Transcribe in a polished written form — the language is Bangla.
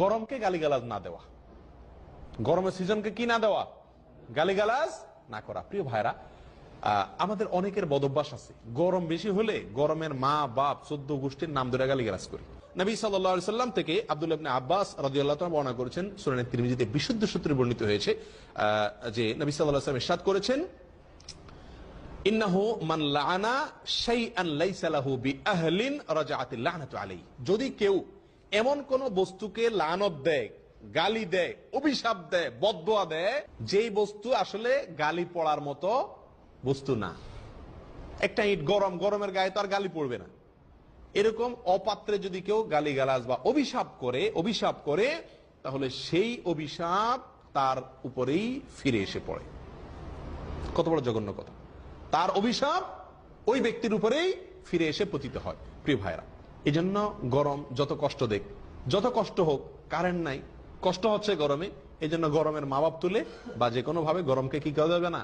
গরমকে গালিগালাজ না দেওয়া, গরমের সিজনকে কি না দেওয়া, গালিগালাজ না করা। প্রিয় ভাইরা, আমাদের অনেকের বদভ্যাস আছে, গরম বেশি হলে গরমের মা বাপ 14 গোষ্ঠীর নাম ধরে গালিগালাজ করি। নবী সাল্লাল্লাহু আলাইহি সাল্লাম থেকে আব্দুল্লাহ ইবনে আব্বাস রাদিয়াল্লাহু তাআলা বর্ণনা করেছেন, সুনানে তিরমিজিতে বিশুদ্ধ সূত্রে বর্ণিত হয়েছে যে নবী সাল্লাল্লাহু আলাইহি ওয়াসাল্লাম ইরশাদ করেছেন, ইন্নাহু মান লাআনা শাইআন লাইসা লাহু বিআহলিন রাজাআতিল লা'নাতু আলাইহি। যদি কেউ এমন কোন বস্তুকে লানত দেয়, গালি দেয়, অভিশাপ দেয়, বদদোয়া দেয়, যেই বস্তু আসলে গালি পড়ার মতো বস্তু না। একটা ইট গরম, গরমের গায়ে তো আর গালি পড়বে না। এরকম অপাত্রে যদি কেউ গালিগালাজ বা অভিশাপ করে তাহলে সেই অভিশাপ তার উপরেই ফিরে এসে পড়ে। কত বড় জঘন্য কথা! তার অভিশাপ ওই ব্যক্তির উপরেই ফিরে এসে পতিত হয়। প্রিয় ভাইরা, এই জন্য গরম যত কষ্ট দেখ, যত কষ্ট হোক, কারেন্ট নাই, কষ্ট হচ্ছে গরমে, এই জন্য গরমের মা বাপ তুলে বা যে কোনো ভাবে গরমকে কি করা যাবে না,